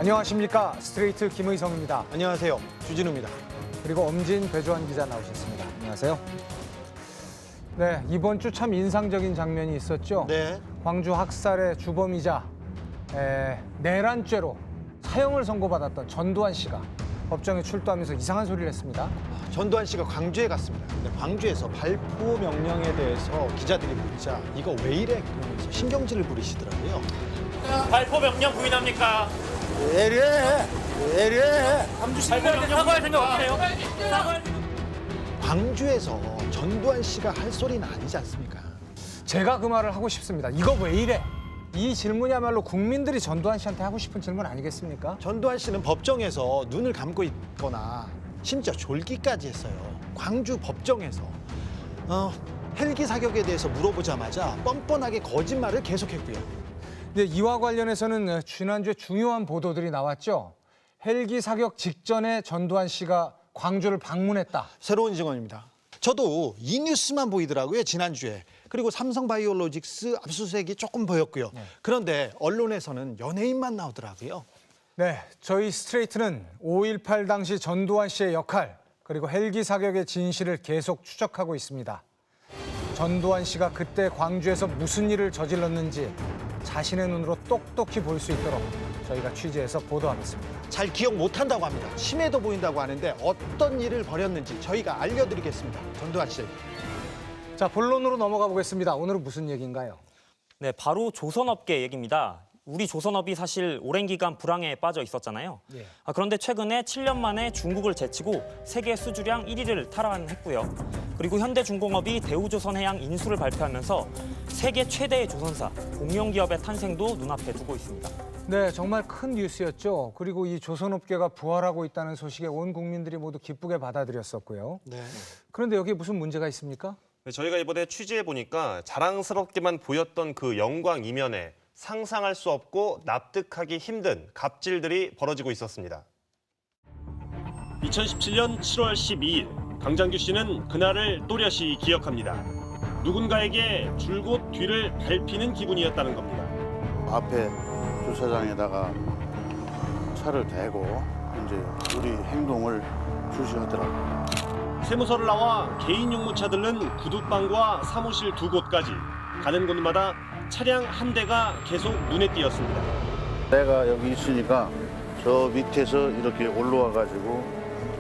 안녕하십니까. 스트레이트 김의성입니다. 안녕하세요. 주진우입니다. 그리고 엄진 배주환 기자 나오셨습니다. 안녕하세요. 네, 이번 주 참 인상적인 장면이 있었죠. 네. 광주 학살의 주범이자 내란죄로 사형을 선고받았던 전두환 씨가 법정에 출두하면서 이상한 소리를 했습니다. 전두환 씨가 광주에 갔습니다. 근데 광주에서 발포 명령에 대해서 기자들이 묻자 이거 왜 이래? 그러면서 신경질을 부리시더라고요. 발포 명령 부인합니까? 왜 이래? 발포 명령 사과할 생각 없으세요? 광주에서 전두환 씨가 할 소리는 아니지 않습니까? 제가 그 말을 하고 싶습니다. 이거 왜 이래? 이 질문이야말로 국민들이 전두환 씨한테 하고 싶은 질문 아니겠습니까? 전두환 씨는 법정에서 눈을 감고 있거나 심지어 졸기까지 했어요. 광주 법정에서 헬기 사격에 대해서 물어보자마자 뻔뻔하게 거짓말을 계속했고요. 네, 이와 관련해서는 지난주에 중요한 보도들이 나왔죠. 헬기 사격 직전에 전두환 씨가 광주를 방문했다. 새로운 증언입니다. 저도 이 뉴스만 보이더라고요, 지난주에. 그리고 삼성바이오로직스 압수수색이 조금 보였고요. 그런데 언론에서는 연예인만 나오더라고요. 네, 저희 스트레이트는 5.18 당시 전두환 씨의 역할 그리고 헬기 사격의 진실을 계속 추적하고 있습니다. 전두환 씨가 그때 광주에서 무슨 일을 저질렀는지 자신의 눈으로 똑똑히 볼 수 있도록 저희가 취재해서 보도하겠습니다. 잘 기억 못한다고 합니다. 치매도 보인다고 하는데 어떤 일을 벌였는지 저희가 알려드리겠습니다. 전두환 씨. 자, 본론으로 넘어가 보겠습니다. 오늘은 무슨 얘기인가요? 네, 바로 조선업계 얘기입니다. 우리 조선업이 사실 오랜 기간 불황에 빠져 있었잖아요. 예. 그런데 최근에 7년 만에 중국을 제치고 세계 수주량 1위를 탈환했고요. 그리고 현대중공업이 대우조선해양 인수를 발표하면서 세계 최대의 조선사, 공룡기업의 탄생도 눈앞에 두고 있습니다. 네, 정말 큰 뉴스였죠. 그리고 이 조선업계가 부활하고 있다는 소식에 온 국민들이 모두 기쁘게 받아들였었고요. 네. 그런데 여기에 무슨 문제가 있습니까? 네, 저희가 이번에 취재해보니까 자랑스럽게만 보였던 그 영광 이면에 상상할 수 없고 납득하기 힘든 갑질들이 벌어지고 있었습니다. 2017년 7월 12일 강장규 씨는 그날을 또렷이 기억합니다. 누군가에게 줄곧 뒤를 밟히는 기분이었다는 겁니다. 앞에 주차장에다가 차를 대고 이제 우리 행동을 주시하더라고요. 세무서를 나와 개인 용무차 들른 구두방과 사무실 두 곳까지 가는 곳마다 차량 한 대가 계속 눈에 띄었습니다. 내가 여기 있으니까 저 밑에서 이렇게 올라와 가지고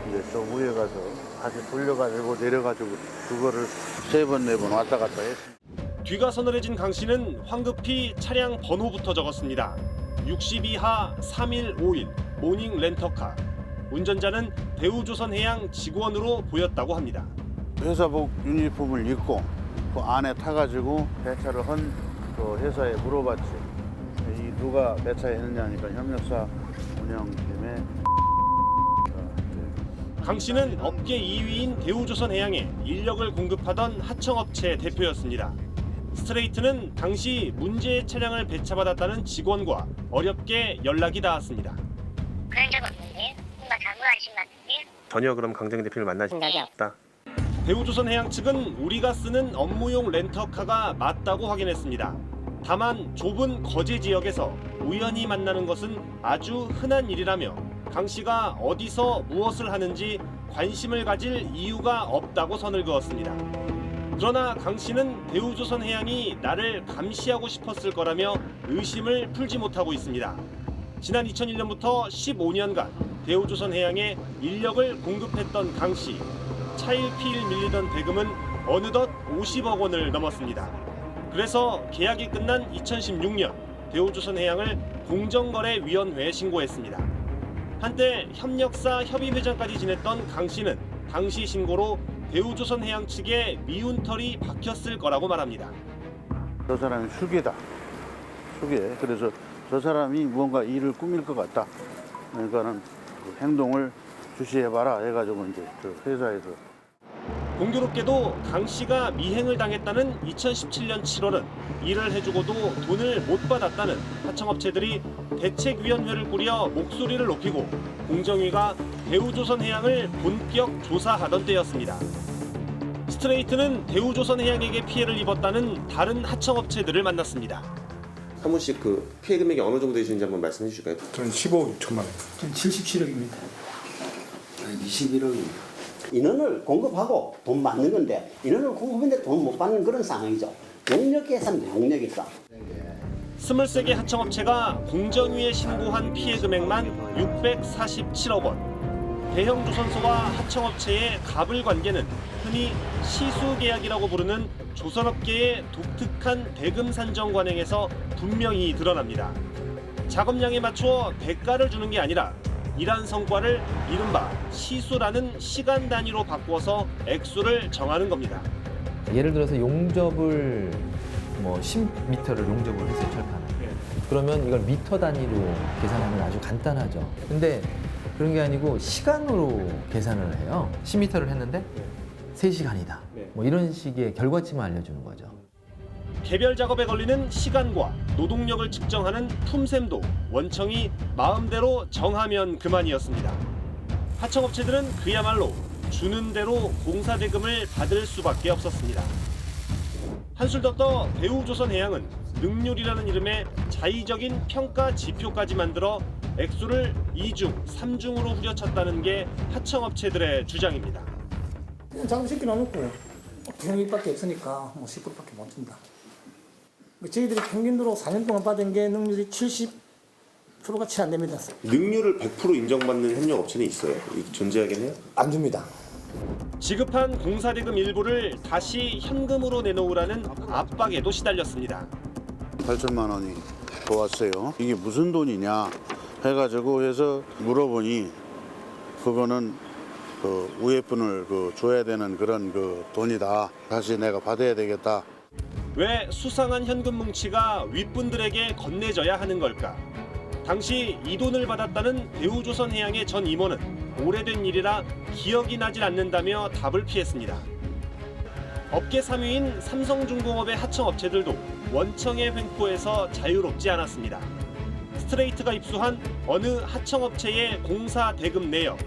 이제 저 위에 가서 다시 돌려가지고 내려가지고 그거를 세 번 네 번 왔다 갔다 했습니다. 뒤가 서늘해진 강 씨는 황급히 차량 번호부터 적었습니다. 62하 3151 모닝 렌터카. 운전자는 대우조선해양 직원으로 보였다고 합니다. 회사복 유니폼을 입고 그 안에 타가지고 배차를 한 그 회사에 물어봤지. 이 누가 배차에 했느냐니까 협력사 운영팀에. 강 씨는 업계 2위인 대우조선해양에 인력을 공급하던 하청업체 대표였습니다. 스트레이트는 당시 문제의 차량을 배차받았다는 직원과 어렵게 연락이 닿았습니다. 그런 적 없는데? 뭔가 자부하신 것 같은데? 전혀 그럼 강정 대표를 만나신 적이 없다. 대우조선해양 측은 우리가 쓰는 업무용 렌터카가 맞다고 확인했습니다. 다만 좁은 거제 지역에서 우연히 만나는 것은 아주 흔한 일이라며 강 씨가 어디서 무엇을 하는지 관심을 가질 이유가 없다고 선을 그었습니다. 그러나 강 씨는 대우조선해양이 나를 감시하고 싶었을 거라며 의심을 풀지 못하고 있습니다. 지난 2001년부터 15년간 대우조선해양에 인력을 공급했던 강 씨. 차일피일 밀리던 대금은 어느덧 50억 원을 넘었습니다. 그래서 계약이 끝난 2016년 대우조선해양을 공정거래위원회에 신고했습니다. 한때 협력사 협의회장까지 지냈던 강 씨는 당시 신고로 대우조선해양 측에 미운털이 박혔을 거라고 말합니다. 저 사람이 수괴다. 수괴. 그래서 저 사람이 무언가 일을 꾸밀 것 같다. 그러니까는 그 행동을 주시해봐라 해가지고 이제 저 회사에서. 공교롭게도 강 씨가 미행을 당했다는 2017년 7월은 일을 해주고도 돈을 못 받았다는 하청업체들이 대책위원회를 꾸려 목소리를 높이고 공정위가 대우조선해양을 본격 조사하던 때였습니다. 스트레이트는 대우조선해양에게 피해를 입었다는 다른 하청업체들을 만났습니다. 한 분씩 그 피해 금액이 어느 정도 되시는지 한번 말씀해 주실까요? 저는 15억 6천만 원. 전 77억입니다. 21억입니다. 인원을 공급하고 돈 받는 건데 인원을 공급했는데 돈 못 받는 그런 상황이죠. 용역 계산도 용역이다. 23개 하청업체가 공정위에 신고한 피해 금액만 647억 원. 대형 조선소와 하청업체의 갑을 관계는 흔히 시수계약이라고 부르는 조선업계의 독특한 대금 산정 관행에서 분명히 드러납니다. 작업량에 맞추어 대가를 주는 게 아니라 일한 성과를 이른바 시수라는 시간 단위로 바꾸어서 액수를 정하는 겁니다. 예를 들어서 용접을 뭐 10m를 용접을 했어요, 철판을. 그러면 이걸 미터 단위로 계산하면 아주 간단하죠. 근데 그런 게 아니고 시간으로 계산을 해요. 10m를 했는데 3시간이다. 뭐 이런 식의 결과치만 알려주는 거죠. 개별 작업에 걸리는 시간과 노동력을 측정하는 품셈도 원청이 마음대로 정하면 그만이었습니다. 하청업체들은 그야말로 주는 대로 공사 대금을 받을 수밖에 없었습니다. 한술 더 떠 대우조선해양은 능률이라는 이름의 자의적인 평가 지표까지 만들어 액수를 2중, 3중으로 후려쳤다는 게 하청업체들의 주장입니다. 작업시켜 놓고요. 비용액밖에 없으니까 뭐 10%밖에 못 준다. 저희들이 평균으로 4년 동안 받은 게 능률이 70%가 채 안 됩니다. 능률을 100% 인정받는 협력업체는 있어요? 존재하긴 해요? 안 줍니다. 지급한 공사대금 일부를 다시 현금으로 내놓으라는 압박에도 시달렸습니다. 8천만 원이 더 왔어요. 이게 무슨 돈이냐 해가지고 해서 물어보니 그거는 그 우회분을 줘야 되는 그런 그 돈이다. 다시 내가 받아야 되겠다. 왜 수상한 현금 뭉치가 윗분들에게 건네져야 하는 걸까? 당시 이 돈을 받았다는 대우조선해양의 전 임원은 오래된 일이라 기억이 나질 않는다며 답을 피했습니다. 업계 3위인 삼성중공업의 하청업체들도 원청의 횡포에서 자유롭지 않았습니다. 스트레이트가 입수한 어느 하청업체의 공사 대금 내역,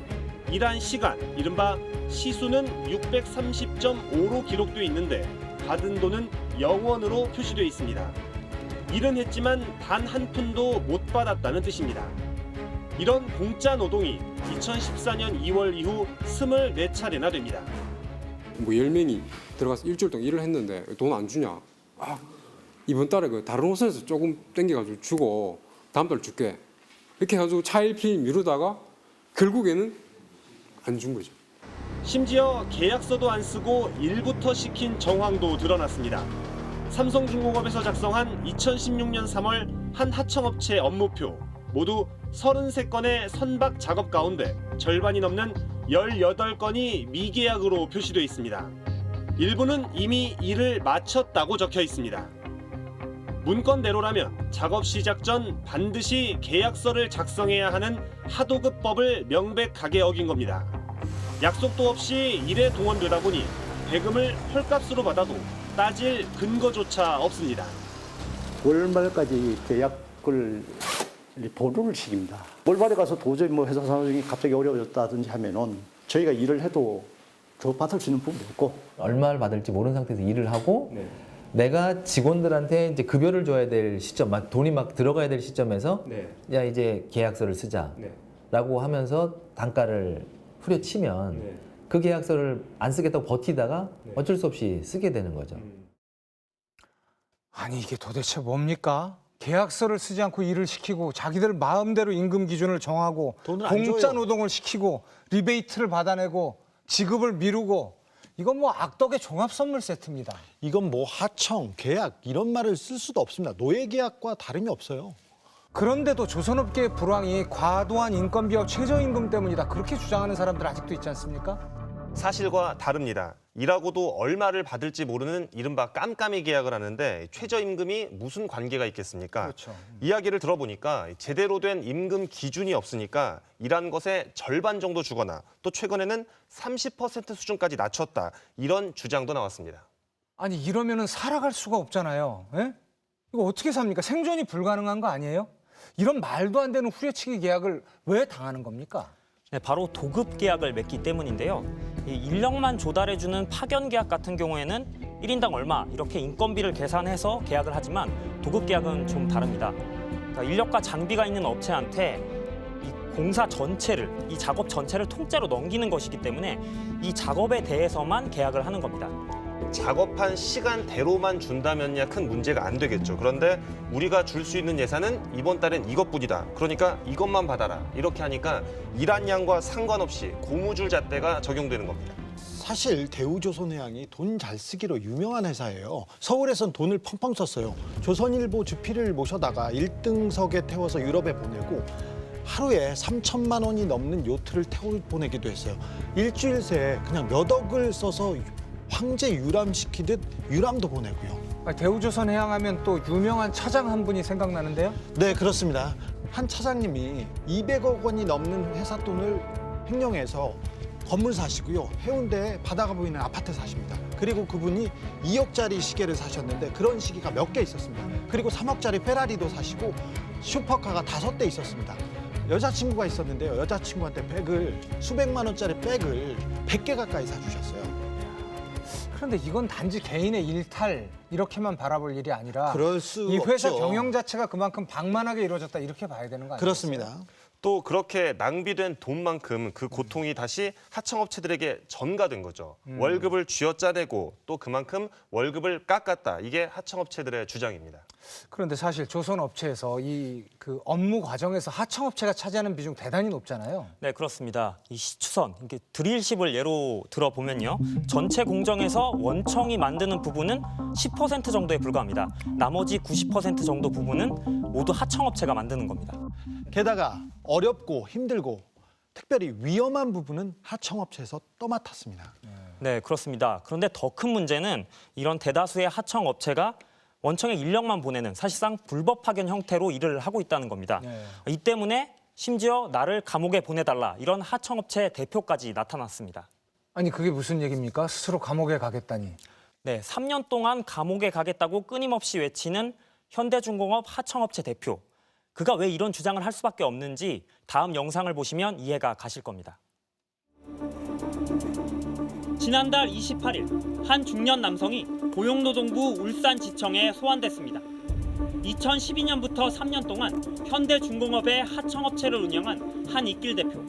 일한 시간, 이른바 시수는 630.5로 기록돼 있는데 받은 돈은 0원으로 표시돼 있습니다. 일은 했지만 단 한 푼도 못 받았다는 뜻입니다. 이런 공짜 노동이 2014년 2월 이후 24차례나 됩니다. 뭐 10명이 들어가서 일주일 동안 일을 했는데 돈 안 주냐? 이번 달에 그 다른 호선에서 조금 땡겨가지고 주고 다음 달 줄게. 이렇게 해가지고 차일피일 미루다가 결국에는 안 준 거죠. 심지어 계약서도 안 쓰고 일부터 시킨 정황도 드러났습니다. 삼성중공업에서 작성한 2016년 3월 한 하청업체 업무표 모두 33건의 선박 작업 가운데 절반이 넘는 18건이 미계약으로 표시돼 있습니다. 일부는 이미 일을 마쳤다고 적혀 있습니다. 문건대로라면 작업 시작 전 반드시 계약서를 작성해야 하는 하도급법을 명백하게 어긴 겁니다. 약속도 없이 일에 동원되다 보니 대금을 헐값으로 받아도 따질 근거조차 없습니다. 월말까지 계약을 보류를 시킵니다. 월말에 가서 도저히 뭐 회사 상황이 갑자기 어려워졌다든지 하면은 저희가 일을 해도 더 받을 수 있는 부분도 없고 얼마를 받을지 모르는 상태에서 일을 하고 내가 직원들한테 이제 급여를 줘야 될 시점, 막 돈이 막 들어가야 될 시점에서 야 이제 계약서를 쓰자라고 하면서 단가를 후려치면 그 계약서를 안 쓰겠다고 버티다가 어쩔 수 없이 쓰게 되는 거죠. 아니 이게 도대체 뭡니까? 계약서를 쓰지 않고 일을 시키고 자기들 마음대로 임금 기준을 정하고 돈을 안 공짜 줘요. 노동을 시키고 리베이트를 받아내고 지급을 미루고 이건 뭐 악덕의 종합 선물 세트입니다. 이건 뭐 하청, 계약 이런 말을 쓸 수도 없습니다. 노예 계약과 다름이 없어요. 그런데도 조선업계의 불황이 과도한 인건비와 최저임금 때문이다. 그렇게 주장하는 사람들 아직도 있지 않습니까? 사실과 다릅니다. 일하고도 얼마를 받을지 모르는 이른바 깜깜이 계약을 하는데 최저임금이 무슨 관계가 있겠습니까? 그렇죠. 이야기를 들어보니까 제대로 된 임금 기준이 없으니까 일한 것의 절반 정도 주거나 또 최근에는 30% 수준까지 낮췄다. 이런 주장도 나왔습니다. 아니 이러면은 살아갈 수가 없잖아요. 예? 이거 어떻게 삽니까? 생존이 불가능한 거 아니에요? 이런 말도 안 되는 후려치기 계약을 왜 당하는 겁니까? 네, 바로 도급 계약을 맺기 때문인데요. 이 인력만 조달해주는 파견 계약 같은 경우에는 1인당 얼마 이렇게 인건비를 계산해서 계약을 하지만 도급 계약은 좀 다릅니다. 그러니까 인력과 장비가 있는 업체한테 이 공사 전체를, 이 작업 전체를 통째로 넘기는 것이기 때문에 이 작업에 대해서만 계약을 하는 겁니다. 작업한 시간대로만 준다면야 큰 문제가 안 되겠죠. 그런데 우리가 줄 수 있는 예산은 이번 달엔 이것뿐이다. 그러니까 이것만 받아라. 이렇게 하니까 일한 양과 상관없이 고무줄 잣대가 적용되는 겁니다. 사실 대우조선해양이 돈 잘 쓰기로 유명한 회사예요. 서울에선 돈을 펑펑 썼어요. 조선일보 주필을 모셔다가 1등석에 태워서 유럽에 보내고 하루에 3천만 원이 넘는 요트를 태워 보내기도 했어요. 일주일 새에 그냥 몇 억을 써서 황제 유람시키듯 유람도 보내고요. 대우조선해양 하면 또 유명한 차장 한 분이 생각나는데요. 네, 그렇습니다. 한 차장님이 200억 원이 넘는 회사 돈을 횡령해서 건물 사시고요. 해운대에 바다가 보이는 아파트 사십니다. 그리고 그분이 2억짜리 시계를 사셨는데 그런 시계가 몇 개 있었습니다. 그리고 3억짜리 페라리도 사시고 슈퍼카가 5대 있었습니다. 여자친구가 있었는데요. 여자친구한테 백을 수백만 원짜리 백을 100개 가까이 사주셨어요. 그런데 이건 단지 개인의 일탈 이렇게만 바라볼 일이 아니라 그럴 수 이 회사 없죠. 경영 자체가 그만큼 방만하게 이루어졌다 이렇게 봐야 되는 거 아니에요? 그렇습니다. 또 그렇게 낭비된 돈만큼 그 고통이 다시 하청업체들에게 전가된 거죠. 월급을 쥐어짜내고 또 그만큼 월급을 깎았다. 이게 하청업체들의 주장입니다. 그런데 사실 조선업체에서 이 그 업무 과정에서 하청업체가 차지하는 비중 대단히 높잖아요. 네, 그렇습니다. 이 시추선, 이게 드릴십을 예로 들어보면요. 전체 공정에서 원청이 만드는 부분은 10% 정도에 불과합니다. 나머지 90% 정도 부분은 모두 하청업체가 만드는 겁니다. 게다가 어렵고 힘들고 특별히 위험한 부분은 하청업체에서 떠맡았습니다. 네, 그렇습니다. 그런데 더 큰 문제는 이런 대다수의 하청업체가 원청의 인력만 보내는 사실상 불법 파견 형태로 일을 하고 있다는 겁니다. 이 때문에 심지어 나를 감옥에 보내달라 이런 하청업체 대표까지 나타났습니다. 아니 그게 무슨 얘기입니까? 스스로 감옥에 가겠다니. 네, 3년 동안 감옥에 가겠다고 끊임없이 외치는 현대중공업 하청업체 대표. 그가 왜 이런 주장을 할 수밖에 없는지 다음 영상을 보시면 이해가 가실 겁니다. 지난달 28일 한 중년 남성이 고용노동부 울산지청에 소환됐습니다. 2012년부터 3년 동안 현대중공업의 하청업체를 운영한 한익길 대표.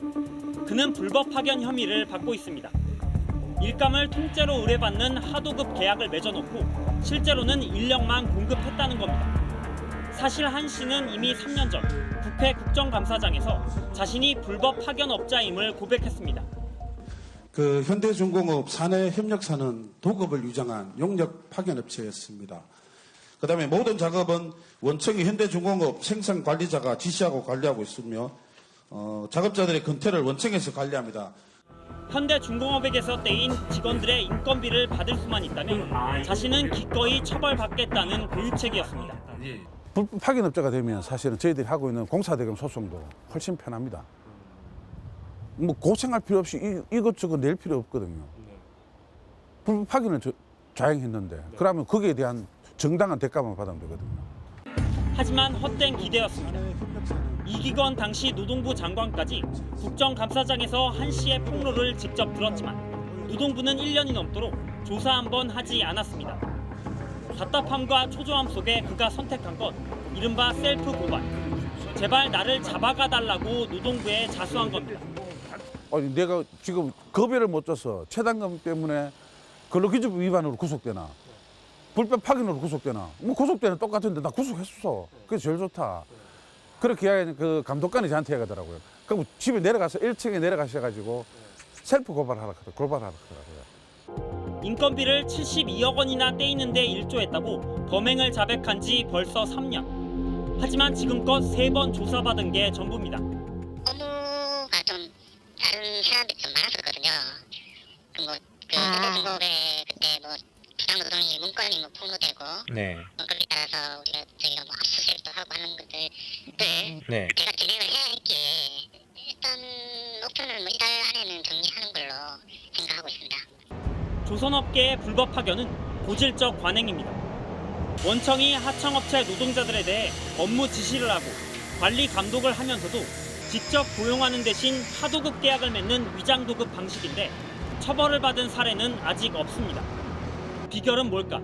그는 불법 파견 혐의를 받고 있습니다. 일감을 통째로 의뢰받는 하도급 계약을 맺어놓고 실제로는 인력만 공급했다는 겁니다. 사실 한 씨는 이미 3년 전 국회 국정감사장에서 자신이 불법 파견업자임을 고백했습니다. 그 현대중공업 사내협력사는 도급을 유장한 용역 파견업체였습니다. 그다음에 모든 작업은 원청이 현대중공업 생산관리자가 지시하고 관리하고 있으며 작업자들의 근태를 원청에서 관리합니다. 현대중공업에게서 떼인 직원들의 인건비를 받을 수만 있다면 자신은 기꺼이 처벌받겠다는 고유책이었습니다. 불법 파견업자가 되면 사실은 저희들이 하고 있는 공사대금 소송도 훨씬 편합니다. 뭐 고생할 필요 없이 이것저것 낼 필요 없거든요. 불법 파견을 자행했는데 그러면 거기에 대한 정당한 대가만 받으면 되거든요. 하지만 헛된 기대였습니다. 이기건 당시 노동부 장관까지 국정감사장에서 한 씨의 폭로를 직접 들었지만 노동부는 1년이 넘도록 조사 한 번 하지 않았습니다. 답답함과 초조함 속에 그가 선택한 것, 이른바 셀프 고발. 제발 나를 잡아가 달라고 노동부에 자수한 겁니다. 아니 내가 지금 급여를 못 줘서 최단금 때문에 근로기준법 위반으로 구속되나 불법 파견으로 구속되나 뭐 구속되는 똑같은데 나 구속했어. 그게 제일 좋다. 그렇게 이야기하니 그 감독관이 저한테 얘기하더라고요. 그럼 집에 내려가서 1층에 내려가셔가지고 셀프 고발하라 그러더라고요. 인건비를 72억 원이나 떼이는데 일조했다고 범행을 자백한 지 벌써 3년. 하지만 지금껏 3번 조사받은 게 전부입니다. 업무가 좀 다른 사람들이 좀 많았었거든요. 현대중공업에 그때 뭐 부당노동이 문건이 뭐 폭로되고 거기에 따라서 저희가 뭐 압수수색도 하고 하는 것들 제가 진행을 해야 했기에 일단 목표는 뭐 이달 안에는 정리하는 걸로 생각하고 있습니다. 조선업계의 불법 파견은 고질적 관행입니다. 원청이 하청업체 노동자들에 대해 업무 지시를 하고 관리 감독을 하면서도 직접 고용하는 대신 하도급 계약을 맺는 위장도급 방식인데 처벌을 받은 사례는 아직 없습니다. 비결은 뭘까?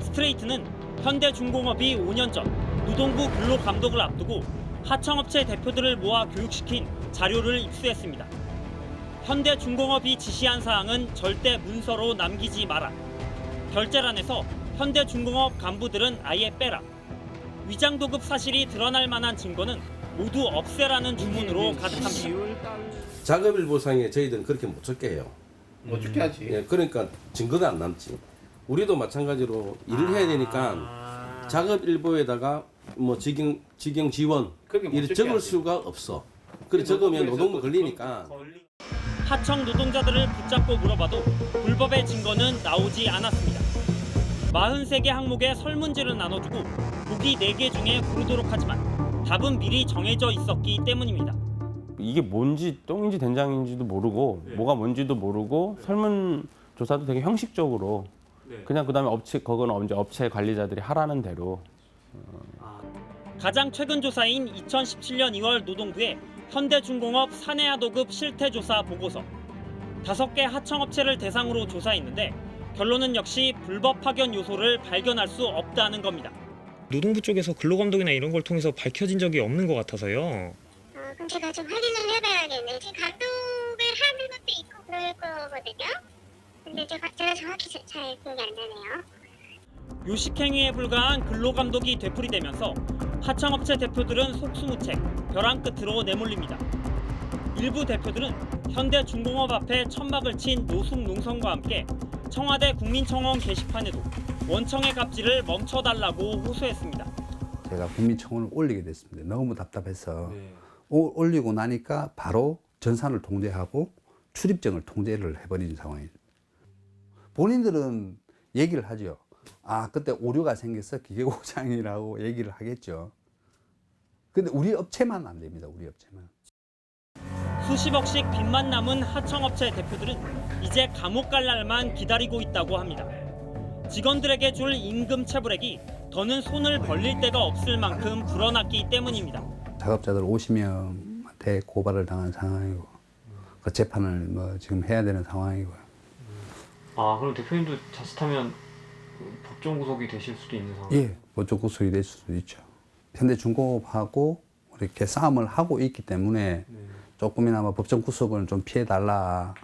스트레이트는 현대중공업이 5년 전 노동부 근로감독을 앞두고 하청업체 대표들을 모아 교육시킨 자료를 입수했습니다. 현대중공업이 지시한 사항은 절대 문서로 남기지 마라. 결재란에서 현대중공업 간부들은 아예 빼라. 위장도급 사실이 드러날 만한 증거는 모두 없애라는 주문으로 가득합니다. 작업일보상에 저희들은 그렇게 못 적게 해요. 못 죽게 하지. 예, 그러니까 증거가 안 남지. 우리도 마찬가지로 일을 해야 되니까 작업일보에다가 뭐 직영 지원 이를 적을 수가 없어. 그래 적으면 노동부 걸리니까. 하청 노동자들을 붙잡고 물어봐도 불법의 증거는 나오지 않았습니다. 43개 항목의 설문지를 나눠주고 보기 4개 중에 고르도록 하지만 답은 미리 정해져 있었기 때문입니다. 이게 뭔지 똥인지 된장인지도 모르고 뭐가 뭔지도 모르고 설문조사도 되게 형식적으로 그냥 그다음에 그거는 업체 관리자들이 하라는 대로. 가장 최근 조사인 2017년 2월 노동부의 현대중공업 사내하도급 실태조사 보고서. 5개 하청업체를 대상으로 조사했는데 결론은 역시 불법 파견 요소를 발견할 수 없다는 겁니다. 노동부 쪽에서 근로감독이나 이런 걸 통해서 밝혀진 적이 없는 것 같아서요. 그럼 제가 좀 확인을 해봐야겠네요. 지금 감독을 하는 것도 있고 그럴 거거든요. 근데 제가 정확히 잘 기억이 안 나네요. 요식행위에 불과한 근로감독이 되풀이되면서 하청업체 대표들은 속수무책, 벼랑 끝으로 내몰립니다. 일부 대표들은 현대중공업 앞에 천막을 친 노숙농성과 함께 청와대 국민청원 게시판에도 원청의 갑질을 멈춰달라고 호소했습니다. 제가 국민청원을 올리게 됐습니다. 너무 답답해서 올리고 나니까 바로 전산을 통제하고 출입증을 통제를 해버린 상황이에요. 본인들은 얘기를 하죠. 아, 그때 오류가 생겨서 기계고장이라고 얘기를 하겠죠. 근데 우리 업체만 안 됩니다. 우리 업체만. 수십억씩 빚만 남은 하청업체 대표들은 이제 감옥 갈 날만 기다리고 있다고 합니다. 직원들에게 줄 임금 체불액이 더는 손을 벌릴 데가 없을 만큼 불어났기 때문입니다. 작업자들 50명한테 고발을 당한 상황이고 그 재판을 뭐 지금 해야 되는 상황이고요. 아, 그럼 대표님도 자칫하면 법정 구속이 되실 수도 있는 상황? 예, 법정 구속이 될 수도 있죠. 현대중공업하고 이렇게 싸움을 하고 있기 때문에 조금이나마 법정 구속을 좀 피해달라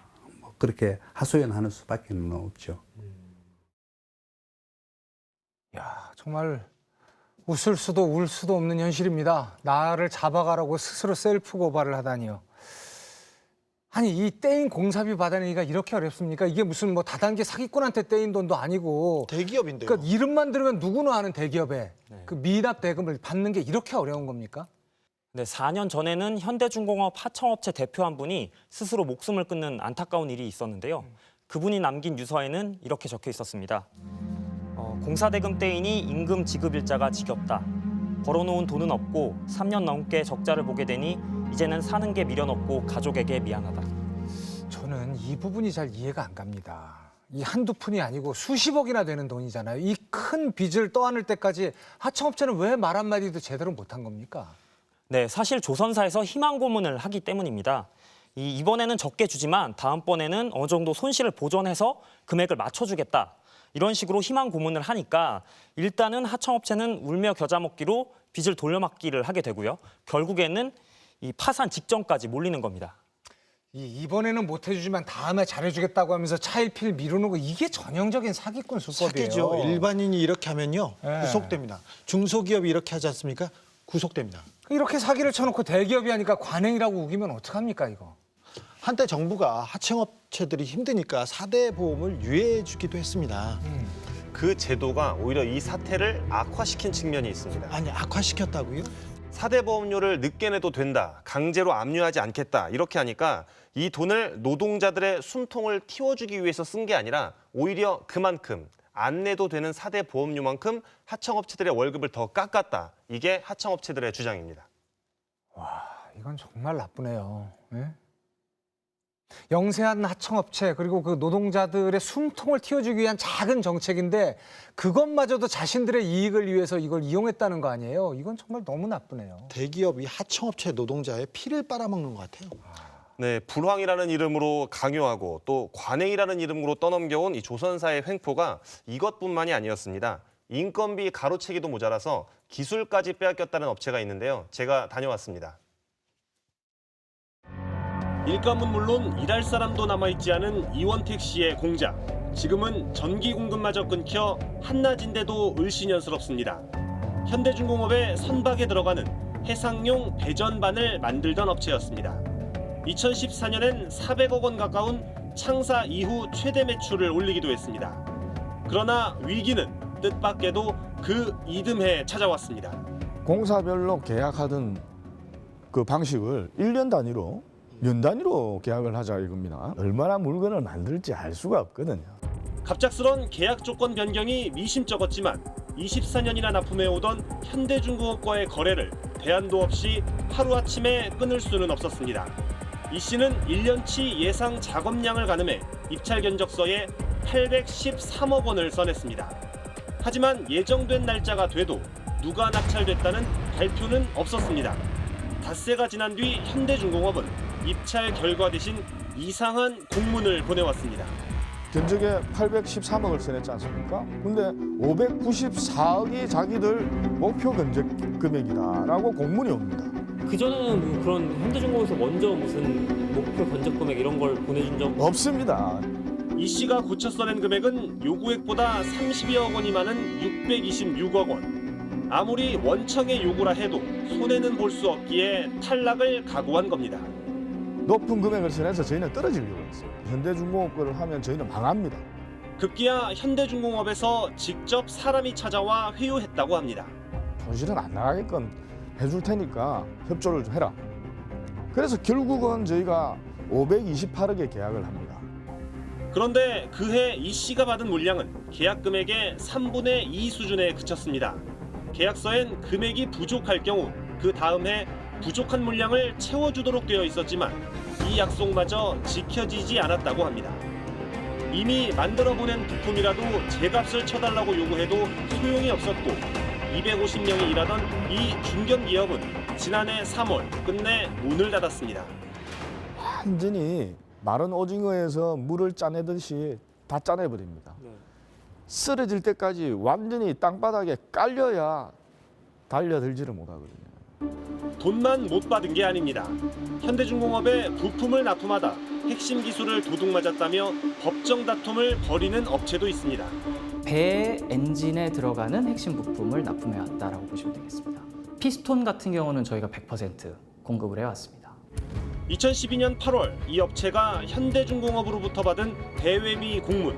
뭐 그렇게 하소연하는 수밖에 없죠. 야, 정말 웃을 수도 울 수도 없는 현실입니다. 나를 잡아가라고 스스로 셀프 고발을 하다니요. 아니, 이 떼인 공사비 받아내기가 이렇게 어렵습니까? 이게 무슨 뭐 다단계 사기꾼한테 떼인 돈도 아니고 대기업인데요. 그러니까 이름만 들으면 누구나 아는 대기업에 그 미납 대금을 받는 게 이렇게 어려운 겁니까? 네, 4년 전에는 현대중공업 하청업체 대표 한 분이 스스로 목숨을 끊는 안타까운 일이 있었는데요. 그분이 남긴 유서에는 이렇게 적혀 있었습니다. 공사대금 떼이니 임금 지급 일자가 지겹다. 벌어놓은 돈은 없고 3년 넘게 적자를 보게 되니 이제는 사는 게 미련 없고 가족에게 미안하다. 저는 이 부분이 잘 이해가 안 갑니다. 이 한두 푼이 아니고 수십억이나 되는 돈이잖아요. 이 큰 빚을 떠안을 때까지 하청업체는 왜 말 한마디도 제대로 못한 겁니까? 네, 사실 조선사에서 희망 고문을 하기 때문입니다. 이번에는 적게 주지만 다음번에는 어느 정도 손실을 보전해서 금액을 맞춰주겠다. 이런 식으로 희망 고문을 하니까 일단은 하청업체는 울며 겨자 먹기로 빚을 돌려막기를 하게 되고요. 결국에는 이 파산 직전까지 몰리는 겁니다. 이번에는 못 해주지만 다음에 잘해주겠다고 하면서 차일피일 미루는 거 이게 전형적인 사기꾼 수법이에요. 사기죠. 일반인이 이렇게 하면요. 네. 구속됩니다. 중소기업이 이렇게 하지 않습니까? 구속됩니다. 이렇게 사기를 쳐놓고 대기업이 하니까 관행이라고 우기면 어떡합니까 이거? 한때 정부가 하청업체들이 힘드니까 4대 보험을 유예해 주기도 했습니다. 그 제도가 오히려 이 사태를 악화시킨 측면이 있습니다. 아니, 악화시켰다고요? 4대 보험료를 늦게 내도 된다, 강제로 압류하지 않겠다 이렇게 하니까 이 돈을 노동자들의 숨통을 틔워주기 위해서 쓴 게 아니라 오히려 그만큼 안 내도 되는 4대 보험료만큼 하청업체들의 월급을 더 깎았다. 이게 하청업체들의 주장입니다. 와, 이건 정말 나쁘네요. 예? 영세한 하청업체 그리고 그 노동자들의 숨통을 틔워주기 위한 작은 정책인데 그것마저도 자신들의 이익을 위해서 이걸 이용했다는 거 아니에요? 이건 정말 너무 나쁘네요. 대기업이 하청업체 노동자의 피를 빨아먹는 것 같아요. 네, 불황이라는 이름으로 강요하고 또 관행이라는 이름으로 떠넘겨온 이 조선사의 횡포가 이것뿐만이 아니었습니다. 인건비 가로채기도 모자라서 기술까지 빼앗겼다는 업체가 있는데요. 제가 다녀왔습니다. 일감은 물론 일할 사람도 남아있지 않은 이원택 씨의 공장. 지금은 전기 공급마저 끊겨 한낮인데도 을씨년스럽습니다. 현대중공업의 선박에 들어가는 해상용 배전반을 만들던 업체였습니다. 2014년엔 400억 원 가까운 창사 이후 최대 매출을 올리기도 했습니다. 그러나 위기는 뜻밖에도 그 이듬해 찾아왔습니다. 공사별로 계약하던 그 방식을 1년 단위로 년 단위로 계약을 하자 이겁니다. 얼마나 물건을 만들지 알 수가 없거든요. 갑작스런 계약 조건 변경이 미심쩍었지만 24년이나 납품해오던 현대중공업과의 거래를 대안도 없이 하루아침에 끊을 수는 없었습니다. 이 씨는 1년치 예상 작업량을 가늠해 입찰 견적서에 813억 원을 써냈습니다. 하지만 예정된 날짜가 돼도 누가 낙찰됐다는 발표는 없었습니다. 닷새가 지난 뒤 현대중공업은 입찰 결과 대신 이상한 공문을 보내왔습니다. 견적에 813억을 써냈지 않습니까? 근데 594억이 자기들 목표 견적 금액이다라고 공문이 옵니다. 그전에는 그런 현대중공업에서 먼저 무슨 목표 견적 금액 이런 걸 보내준 적 없습니다. 이 씨가 고쳐 써낸 금액은 요구액보다 32억 원이 많은 626억 원. 아무리 원청의 요구라 해도 손해는 볼 수 없기에 탈락을 각오한 겁니다. 높은 금액을 써내서 저희는 떨어지려고 했어요. 현대중공업 거를 하면 저희는 망합니다. 급기야 현대중공업에서 직접 사람이 찾아와 회유했다고 합니다. 손실은 안 나가게끔 해줄 테니까 협조를 좀 해라. 그래서 결국은 저희가 528억에 계약을 합니다. 그런데 그해 이 씨가 받은 물량은 계약 금액의 3분의 2 수준에 그쳤습니다. 계약서엔 금액이 부족할 경우 그 다음 해 부족한 물량을 채워주도록 되어 있었지만 이 약속마저 지켜지지 않았다고 합니다. 이미 만들어 보낸 부품이라도 제값을 쳐달라고 요구해도 소용이 없었고 250명이 일하던 이 중견기업은 지난해 3월 끝내 문을 닫았습니다. 완전히 마른 오징어에서 물을 짜내듯이 다 짜내버립니다. 쓰러질 때까지 완전히 땅바닥에 깔려야 달려들지를 못하거든요. 돈만 못 받은 게 아닙니다. 현대중공업에 부품을 납품하다 핵심 기술을 도둑맞았다며 법정 다툼을 벌이는 업체도 있습니다. 배 엔진에 들어가는 핵심 부품을 납품해왔다라고 보시면 되겠습니다. 피스톤 같은 경우는 저희가 100% 공급을 해왔습니다. 2012년 8월 이 업체가 현대중공업으로부터 받은 대외비 공문,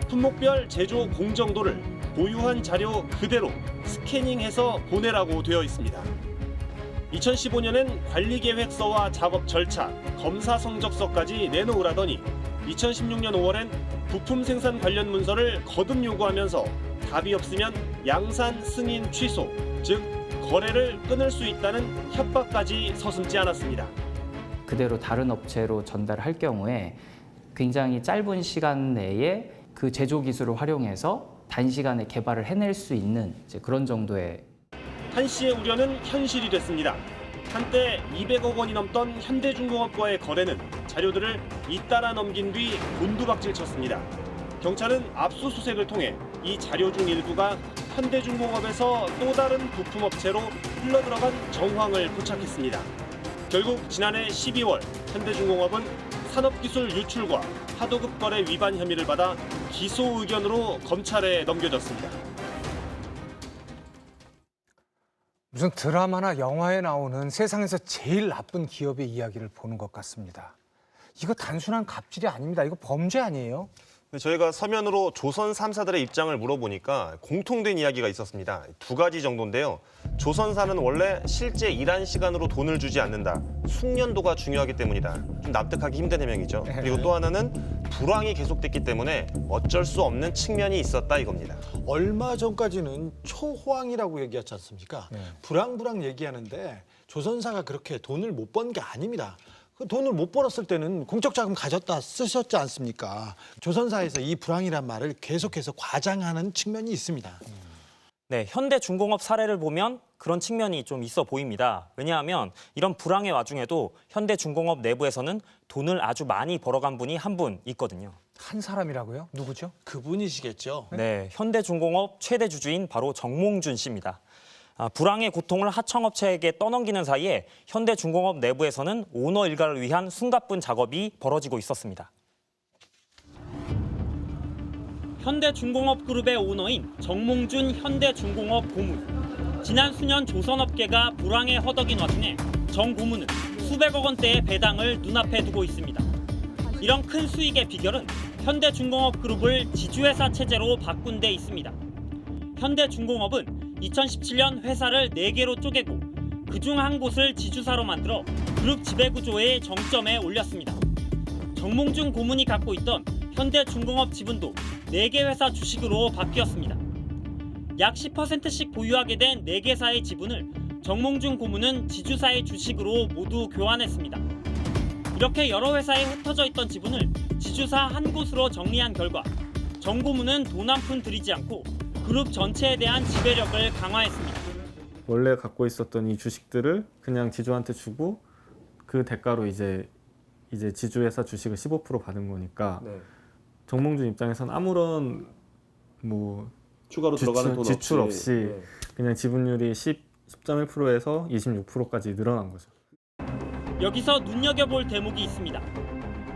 품목별 제조 공정도를 보유한 자료 그대로 스캐닝해서 보내라고 되어 있습니다. 2015년엔 관리계획서와 작업 절차, 검사 성적서까지 내놓으라더니 2016년 5월엔 부품 생산 관련 문서를 거듭 요구하면서 답이 없으면 양산 승인 취소, 즉 거래를 끊을 수 있다는 협박까지 서슴지 않았습니다. 그대로 다른 업체로 전달을 할 경우에 굉장히 짧은 시간 내에 그 제조 기술을 활용해서 단시간에 개발을 해낼 수 있는 그런 정도의 한 씨의 우려는 현실이 됐습니다. 한때 200억 원이 넘던 현대중공업과의 거래는 자료들을 잇따라 넘긴 뒤 곤두박질 쳤습니다. 경찰은 압수수색을 통해 이 자료 중 일부가 현대중공업에서 또 다른 부품업체로 흘러들어간 정황을 포착했습니다. 결국 지난해 12월 현대중공업은 산업기술 유출과 하도급 거래 위반 혐의를 받아 기소 의견으로 검찰에 넘겨졌습니다. 무슨 드라마나 영화에 나오는 세상에서 제일 나쁜 기업의 이야기를 보는 것 같습니다. 이거 단순한 갑질이 아닙니다. 이거 범죄 아니에요? 저희가 서면으로 조선 3사들의 입장을 물어보니까 공통된 이야기가 있었습니다. 두 가지 정도인데요. 조선사는 원래 실제 일한 시간으로 돈을 주지 않는다. 숙련도가 중요하기 때문이다. 좀 납득하기 힘든 해명이죠. 그리고 또 하나는 불황이 계속됐기 때문에 어쩔 수 없는 측면이 있었다 이겁니다. 얼마 전까지는 초호황이라고 얘기하지 않습니까? 불황 얘기하는데 조선사가 그렇게 돈을 못 번 게 아닙니다. 그 돈을 못 벌었을 때는 공적 자금 가졌다 쓰셨지 않습니까? 조선사에서 이 불황이란 말을 계속해서 과장하는 측면이 있습니다. 네, 현대중공업 사례를 보면 그런 측면이 좀 있어 보입니다. 왜냐하면 이런 불황의 와중에도 현대중공업 내부에서는 돈을 아주 많이 벌어간 분이 한 분 있거든요. 한 사람이라고요? 누구죠? 그분이시겠죠. 네, 현대중공업 최대 주주인 바로 정몽준 씨입니다. 불황의 고통을 하청업체에게 떠넘기는 사이에 현대중공업 내부에서는 오너 일가를 위한 숨가쁜 작업이 벌어지고 있었습니다. 현대중공업 그룹의 오너인 정몽준 현대중공업 고문. 지난 수년 조선업계가 불황에 허덕인 와중에 정 고문은 수백억 원대의 배당을 눈앞에 두고 있습니다. 이런 큰 수익의 비결은 현대중공업 그룹을 지주회사 체제로 바꾼 데 있습니다. 현대중공업은 2017년 회사를 4개로 쪼개고 그중 한 곳을 지주사로 만들어 그룹 지배구조의 정점에 올렸습니다. 정몽준 고문이 갖고 있던 현대중공업 지분도 4개 회사 주식으로 바뀌었습니다. 약 10%씩 보유하게 된 4개사의 지분을 정몽준 고문은 지주사의 주식으로 모두 교환했습니다. 이렇게 여러 회사에 흩어져 있던 지분을 지주사 한 곳으로 정리한 결과 정 고문은 돈 한 푼 들이지 않고 그룹 전체에 대한 지배력을 강화했습니다. 원래 갖고 있었던 이 주식들을 그냥 지주한테 주고 그 대가로 이제 지주회사 주식을 15% 받은 거니까 정몽준 입장에서는 아무런 추가로 들어가는 돈 지출 없이 그냥 지분율이 10.1%에서 26%까지 늘어난 거죠. 여기서 눈여겨볼 대목이 있습니다.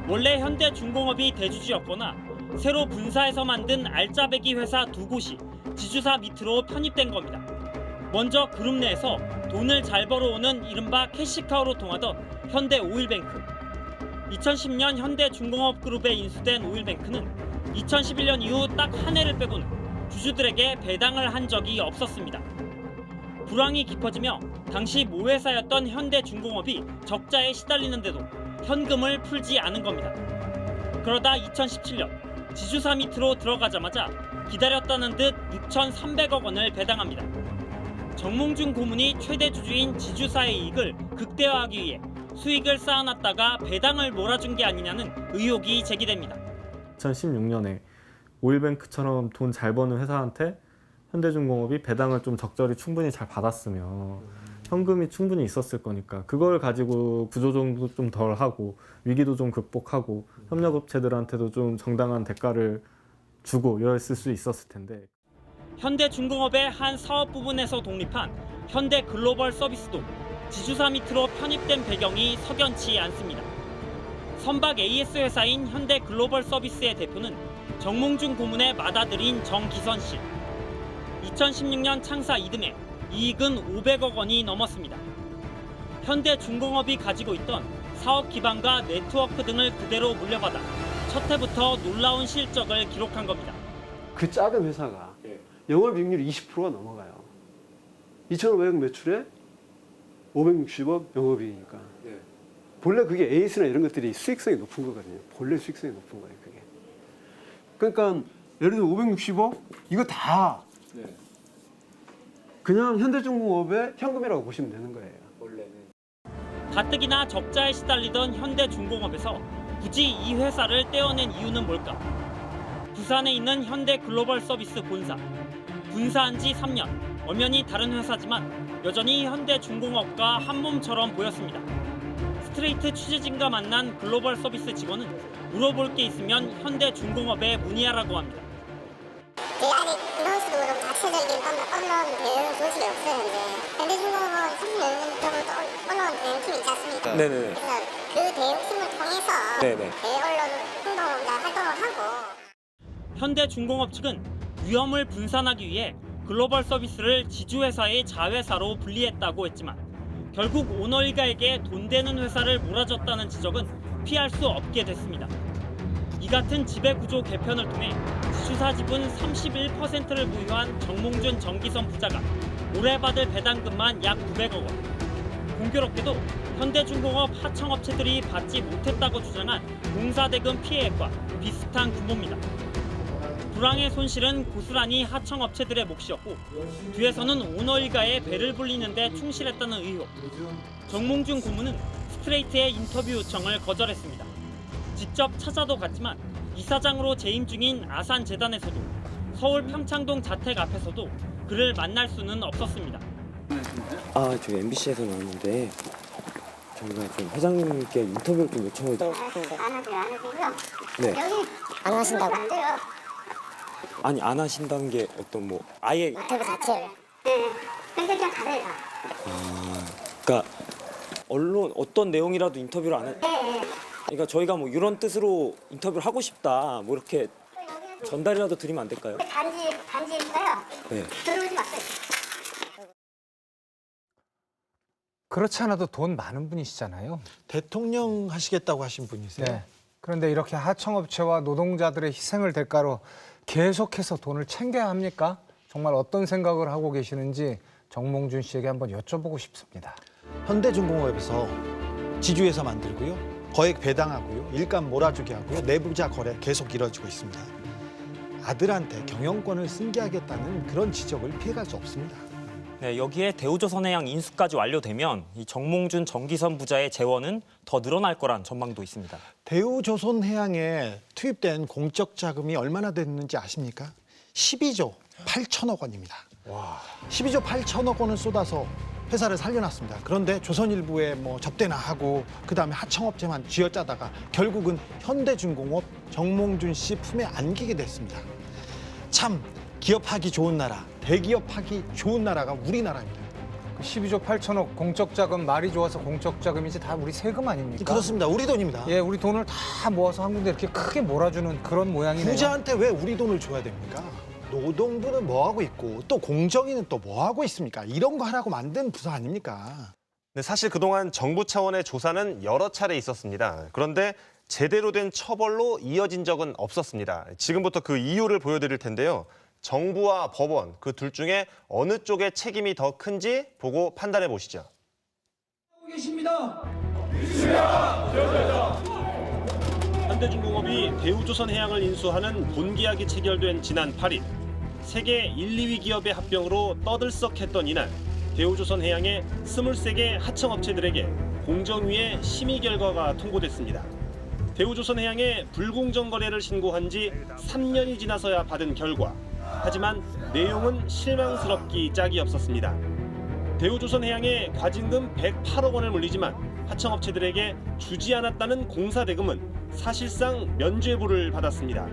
원래 현대중공업이 대주주였거나 새로 분사해서 만든 알짜배기 회사 2곳이 지주사 밑으로 편입된 겁니다. 먼저 그룹 내에서 돈을 잘 벌어오는 이른바 캐시카우로 통하던 현대오일뱅크. 2010년 현대중공업 그룹에 인수된 오일뱅크는 2011년 이후 딱 한 해를 빼고는 주주들에게 배당을 한 적이 없었습니다. 불황이 깊어지며 당시 모회사였던 현대중공업이 적자에 시달리는데도 현금을 풀지 않은 겁니다. 그러다 2017년 지주사 밑으로 들어가자마자 기다렸다는 듯 6,300억 원을 배당합니다. 정몽준 고문이 최대 주주인 지주사의 이익을 극대화하기 위해 수익을 쌓아놨다가 배당을 몰아준 게 아니냐는 의혹이 제기됩니다. 2016년에 오일뱅크처럼 돈 잘 버는 회사한테 현대중공업이 배당을 좀 적절히 충분히 잘 받았으면 현금이 충분히 있었을 거니까 그걸 가지고 구조조정도 좀 덜 하고 위기도 좀 극복하고 협력업체들한테도 좀 정당한 대가를 주고 이랬을 수 있었을 텐데. 현대중공업의 한 사업 부분에서 독립한 현대글로벌서비스도 지주사 밑으로 편입된 배경이 석연치 않습니다. 선박 AS 회사인 현대글로벌서비스의 대표는 정몽준 고문의 맏아들인 정기선 씨. 2016년 창사 이듬해 이익은 500억 원이 넘었습니다. 현대중공업이 가지고 있던 사업 기반과 네트워크 등을 그대로 물려받아 첫 해부터 놀라운 실적을 기록한 겁니다. 그 작은 회사가 영업이익률이 20%가 넘어가요. 2,500억 매출에 560억 영업이익이니까. 본래 그게 AS나 이런 것들이 수익성이 높은 거거든요. 본래 수익성이 높은 거예요, 그게. 그러니까 예를 들어 560억 이거 다 그냥 현대중공업의 현금이라고 보시면 되는 거예요. 원래는. 가뜩이나 적자에 시달리던 현대중공업에서 굳이 이 회사를 떼어낸 이유는 뭘까? 부산에 있는 현대글로벌서비스 본사. 분사한 지 3년, 엄연히 다른 회사지만 여전히 현대중공업과 한몸처럼 보였습니다. 스트레이트 취재진과 만난 글로벌서비스 직원은 물어볼 게 있으면 현대중공업에 문의하라고 합니다. 아직 이런 식으로 자체적인 언론 대응 소식이 없었는데 현대중공업은 30년 정도 언론 대응팀이 있지 않습니까? 네네. 그래서 그 대응팀을 통해서 대언론 행동자 활동을 하고 현대중공업 측은 위험을 분산하기 위해 글로벌 서비스를 지주회사의 자회사로 분리했다고 했지만 결국 오너 일가에게 돈 되는 회사를 몰아줬다는 지적은 피할 수 없게 됐습니다. 이 같은 지배구조 개편을 통해 지주사 지분 31%를 보유한 정몽준 정기선 부자가 올해 받을 배당금만 약 900억 원. 공교롭게도 현대중공업 하청업체들이 받지 못했다고 주장한 공사대금 피해액과 비슷한 규모입니다. 불황의 손실은 고스란히 하청업체들의 몫이었고 뒤에서는 오너 일가의 배를 불리는 데 충실했다는 의혹. 정몽준 고문은 스트레이트의 인터뷰 요청을 거절했습니다. 직접 찾아도 갔지만 이사장으로 재임 중인 아산재단에서도 서울 평창동 자택 앞에서도 그를 만날 수는 없었습니다. 아, 저희 MBC에서 나왔는데 저희가 좀 회장님께 인터뷰를 좀 요청을. 안 하시고요. 네. 여기 안 하신다고? 안 돼요. 아니, 안 하신다는 게 어떤 뭐 아예. 인터뷰 자체를. 네. 그냥 다르다. 그러니까 언론 어떤 내용이라도 인터뷰를 안 해. 그러니까 저희가 뭐 이런 뜻으로 인터뷰를 하고 싶다 뭐 이렇게 전달이라도 드리면 안 될까요? 반지인가요? 네. 들어오지 마세요. 그렇지 않아도 돈 많은 분이시잖아요. 대통령 하시겠다고 하신 분이세요? 네. 그런데 이렇게 하청업체와 노동자들의 희생을 대가로 계속해서 돈을 챙겨야 합니까? 정말 어떤 생각을 하고 계시는지 정몽준 씨에게 한번 여쭤보고 싶습니다. 현대중공업에서 지주회사 만들고요. 거액 배당하고요. 일감 몰아주게 하고요. 내부자 거래 계속 이뤄지고 있습니다. 아들한테 경영권을 승계하겠다는 그런 지적을 피해갈 수 없습니다. 네, 여기에 대우조선해양 인수까지 완료되면 이 정몽준 정기선 부자의 재원은 더 늘어날 거란 전망도 있습니다. 대우조선해양에 투입된 공적 자금이 얼마나 됐는지 아십니까? 12조 8천억 원입니다. 12조 8천억 원을 쏟아서 회사를 살려놨습니다. 그런데 조선일보에 뭐 접대나 하고 그다음에 하청업체만 쥐어짜다가 결국은 현대중공업 정몽준 씨 품에 안기게 됐습니다. 참 기업하기 좋은 나라, 대기업하기 좋은 나라가 우리나라입니다. 12조 8천억 공적 자금 말이 좋아서 공적 자금이지 다 우리 세금 아닙니까? 그렇습니다. 우리 돈입니다. 예, 우리 돈을 다 모아서 한 군데 이렇게 크게 몰아주는 그런 모양이네요. 부자한테 왜 우리 돈을 줘야 됩니까? 노동부는 뭐 하고 있고 또 공정위는 또 뭐 하고 있습니까? 이런 거 하라고 만든 부서 아닙니까? 네, 사실 그동안 정부 차원의 조사는 여러 차례 있었습니다. 그런데 제대로 된 처벌로 이어진 적은 없었습니다. 지금부터 그 이유를 보여드릴 텐데요. 정부와 법원 그 둘 중에 어느 쪽의 책임이 더 큰지 보고 판단해 보시죠. 현대중공업이 대우조선해양을 인수하는 본계약이 체결된 지난 8일 세계 1, 2위 기업의 합병으로 떠들썩했던 이날 대우조선해양의 23개 하청업체들에게 공정위의 심의 결과가 통보됐습니다. 대우조선해양의 불공정 거래를 신고한 지 3년이 지나서야 받은 결과. 하지만 내용은 실망스럽기 짝이 없었습니다. 대우조선해양에 과징금 108억 원을 물리지만 하청업체들에게 주지 않았다는 공사대금은 사실상 면죄부를 받았습니다.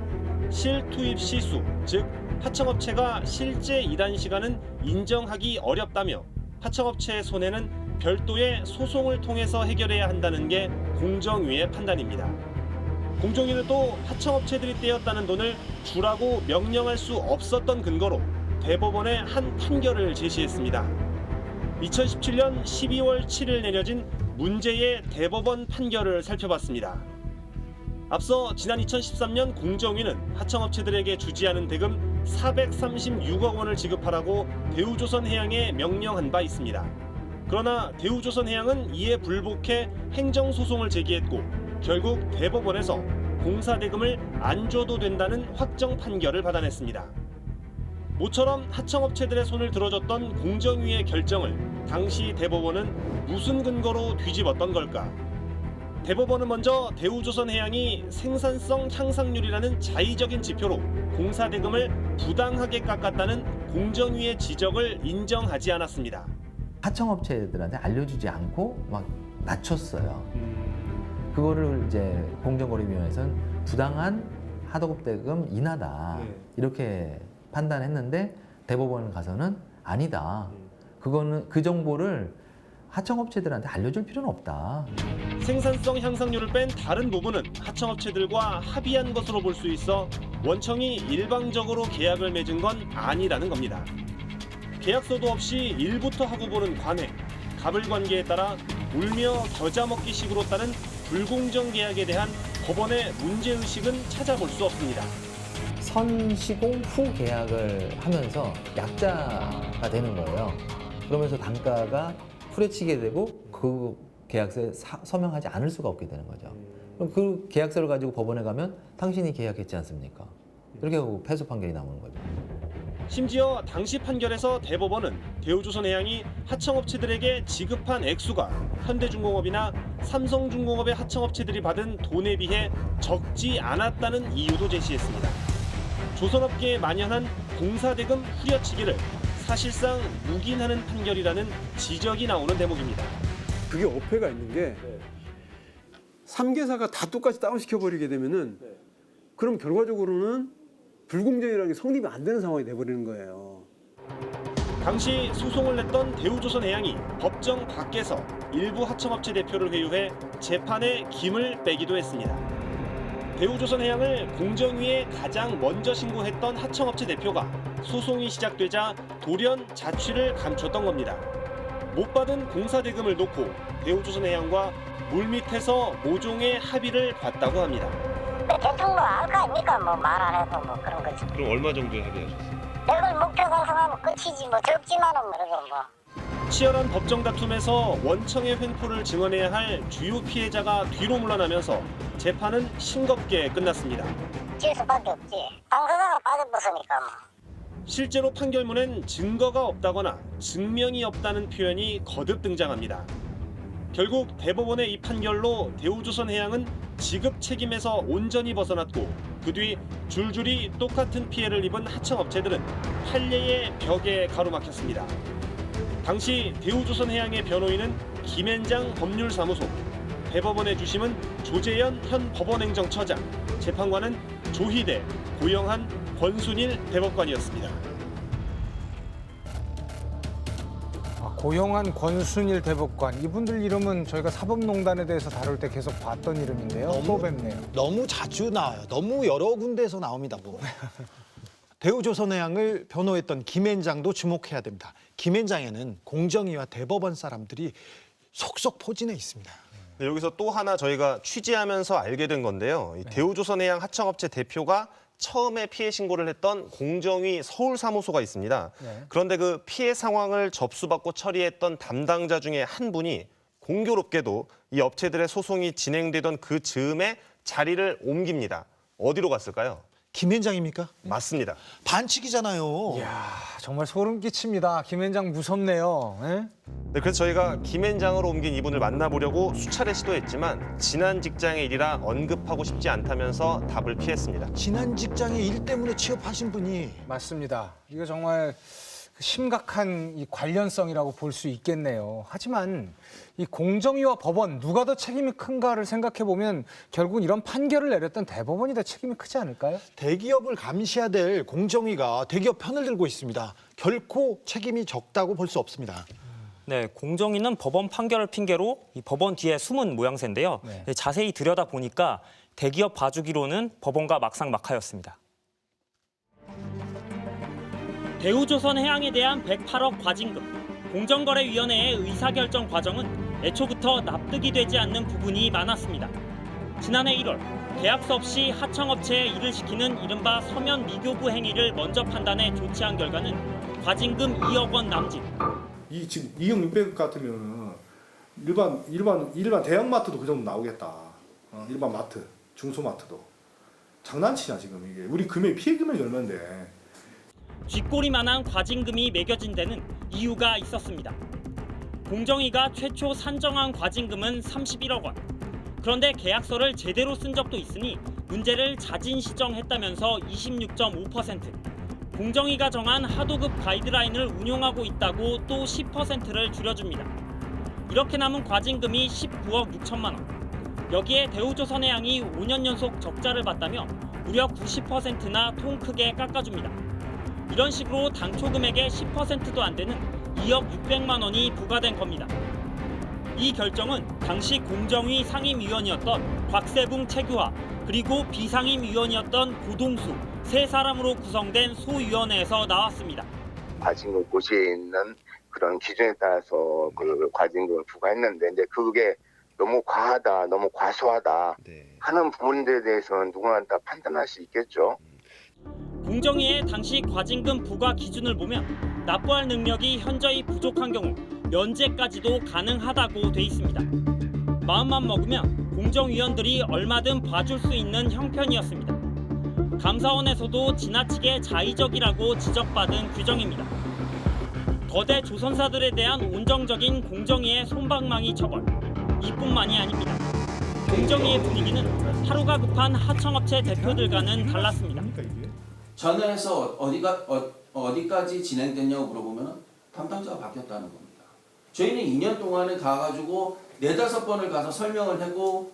실투입 시수, 즉 하청업체가 실제 일한 시간은 인정하기 어렵다며 하청업체의 손해는 별도의 소송을 통해서 해결해야 한다는 게 공정위의 판단입니다. 공정위는 또 하청업체들이 떼었다는 돈을 주라고 명령할 수 없었던 근거로 대법원에 한 판결을 제시했습니다. 2017년 12월 7일 내려진 문제의 대법원 판결을 살펴봤습니다. 앞서 지난 2013년 공정위는 하청업체들에게 주지 않은 대금 436억 원을 지급하라고 대우조선해양에 명령한 바 있습니다. 그러나 대우조선해양은 이에 불복해 행정소송을 제기했고 결국 대법원에서 공사대금을 안 줘도 된다는 확정 판결을 받아냈습니다. 모처럼 하청업체들의 손을 들어줬던 공정위의 결정을 당시 대법원은 무슨 근거로 뒤집었던 걸까? 대법원은 먼저 대우조선해양이 생산성 향상률이라는 자의적인 지표로 공사대금을 부당하게 깎았다는 공정위의 지적을 인정하지 않았습니다. 하청업체들한테 알려주지 않고 막 낮췄어요. 그거를 이제 공정거래위원회에서는 부당한 하도급 대금 인하다 이렇게 판단했는데 대법원 가서는 아니다. 그거는 그 정보를 하청업체들한테 알려줄 필요는 없다. 생산성 향상률을 뺀 다른 부분은 하청업체들과 합의한 것으로 볼 수 있어 원청이 일방적으로 계약을 맺은 건 아니라는 겁니다. 계약서도 없이 일부터 하고 보는 관행, 가불관계에 따라 울며 겨자 먹기식으로 따른 불공정 계약에 대한 법원의 문제의식은 찾아볼 수 없습니다. 선시공 후 계약을 하면서 약자가 되는 거예요. 그러면서 단가가 후려치게 되고 그 계약서에 서명하지 않을 수가 없게 되는 거죠. 그럼 그 계약서를 가지고 법원에 가면 당신이 계약했지 않습니까? 이렇게 하고 패소 판결이 나오는 거죠. 심지어 당시 판결에서 대법원은 대우조선해양이 하청업체들에게 지급한 액수가 현대중공업이나 삼성중공업의 하청업체들이 받은 돈에 비해 적지 않았다는 이유도 제시했습니다. 조선업계에 만연한 공사대금 후려치기를 사실상 묵인하는 판결이라는 지적이 나오는 대목입니다. 그게 어폐가 있는 게 3개사가 다 똑같이 다운시켜버리게 되면은 그럼 결과적으로는 불공정이라는 게 성립이 안 되는 상황이 돼버리는 거예요. 당시 소송을 냈던 대우조선해양이 법정 밖에서 일부 하청업체 대표를 회유해 재판에 김을 빼기도 했습니다. 대우조선해양을 공정위에 가장 먼저 신고했던 하청업체 대표가 소송이 시작되자 돌연 자취를 감췄던 겁니다. 못 받은 공사대금을 놓고 대우조선해양과 물밑에서 모종의 합의를 봤다고 합니다. 대충 뭐 알 거 아닙니까? 뭐 말 안 해도 뭐 그런 거지. 그럼 얼마 정도에 합의하셨어요? 이걸 목표 달성하면 끝이지 뭐 적지만은 그래도 뭐. 치열한 법정 다툼에서 원청의 횡포를 증언해야 할 주요 피해자가 뒤로 물러나면서 재판은 싱겁게 끝났습니다. 질 수밖에 없지. 당사자가 빠져버리니까 뭐. 실제로 판결문엔 증거가 없다거나 증명이 없다는 표현이 거듭 등장합니다. 결국 대법원의 이 판결로 대우조선해양은 지급 책임에서 온전히 벗어났고 그 뒤 줄줄이 똑같은 피해를 입은 하청업체들은 판례의 벽에 가로막혔습니다. 당시 대우조선해양의 변호인은 김앤장 법률사무소, 대법원의 주심은 조재현 현 법원행정처장, 재판관은 조희대, 고영한, 권순일 대법관이었습니다. 고영한, 권순일 대법관, 이분들 이름은 저희가 사법농단에 대해서 다룰 때 계속 봤던 이름인데요. 또 뵙네요. 너무 자주 나와요. 너무 여러 군데에서 나옵니다. 뭐. 대우조선해양을 변호했던 김앤장도 주목해야 됩니다. 김앤장에는 공정위와 대법원 사람들이 속속 포진해 있습니다. 네, 여기서 또 하나 저희가 취재하면서 알게 된 건데요. 이 대우조선해양 하청업체 대표가 처음에 피해 신고를 했던 공정위 서울사무소가 있습니다. 네. 그런데 그 피해 상황을 접수받고 처리했던 담당자 중에 한 분이 공교롭게도 이 업체들의 소송이 진행되던 그 즈음에 자리를 옮깁니다. 어디로 갔을까요? 김앤장입니까? 맞습니다. 반칙이잖아요. 이야, 정말 소름 끼칩니다. 김앤장 무섭네요. 예? 네, 그래서 저희가 김앤장으로 옮긴 이분을 만나보려고 수차례 시도했지만 지난 직장의 일이라 언급하고 싶지 않다면서 답을 피했습니다. 지난 직장의 일 때문에 취업하신 분이 맞습니다. 이거 정말 심각한 이 관련성이라고 볼 수 있겠네요. 하지만 이 공정위와 법원 누가 더 책임이 큰가를 생각해 보면 결국은 이런 판결을 내렸던 대법원이 더 책임이 크지 않을까요? 대기업을 감시해야 될 공정위가 대기업 편을 들고 있습니다. 결코 책임이 적다고 볼 수 없습니다. 네, 공정위는 법원 판결을 핑계로 이 법원 뒤에 숨은 모양새인데요. 네. 자세히 들여다보니까 대기업 봐주기로는 법원과 막상막하였습니다. 대우조선해양에 대한 108억 과징금. 공정거래위원회의 의사결정 과정은 애초부터 납득이 되지 않는 부분이 많았습니다. 지난해 1월 계약서 없이 하청업체에 일을 시키는 이른바 서면 미교부 행위를 먼저 판단해 조치한 결과는 과징금 2억 원 남짓. 이 지금 2억 600억 같으면 일반 대형마트도 그 정도 나오겠다. 일반 마트, 중소마트도. 장난치냐 지금 이게. 우리 피해 금액이 얼마인데. 쥐꼬리만한 과징금이 매겨진 데는 이유가 있었습니다. 공정위가 최초 산정한 과징금은 31억 원. 그런데 계약서를 제대로 쓴 적도 있으니 문제를 자진시정했다면서 26.5%. 공정위가 정한 하도급 가이드라인을 운용하고 있다고 또 10%를 줄여줍니다. 이렇게 남은 과징금이 19억 6천만 원. 여기에 대우조선해양이 5년 연속 적자를 봤다며 무려 90%나 통 크게 깎아줍니다. 이런 식으로 당초 금액의 10%도 안 되는 2억 600만 원이 부과된 겁니다. 이 결정은 당시 공정위 상임위원이었던 곽세붕 최규하 그리고 비상임위원이었던 고동수 세 사람으로 구성된 소위원회에서 나왔습니다. 과징금 고시에 있는 그런 기준에 따라서 그 과징금을 부과했는데 이제 그게 너무 과하다, 너무 과소하다 하는 부분들에 대해서는 누구나 다 판단할 수 있겠죠. 공정위의 당시 과징금 부과 기준을 보면 납부할 능력이 현저히 부족한 경우 면제까지도 가능하다고 돼 있습니다. 마음만 먹으면 공정위원들이 얼마든 봐줄 수 있는 형편이었습니다. 감사원에서도 지나치게 자의적이라고 지적받은 규정입니다. 거대 조선사들에 대한 온정적인 공정위의 솜방망이 처벌, 이뿐만이 아닙니다. 공정위의 분위기는 하루가 급한 하청업체 대표들과는 달랐습니다. 전화해서 어디까지 진행됐냐고 물어보면 담당자가 바뀌었다는 겁니다. 저희는 2년 동안에 가가지고 4-5번을 가서 설명을 하고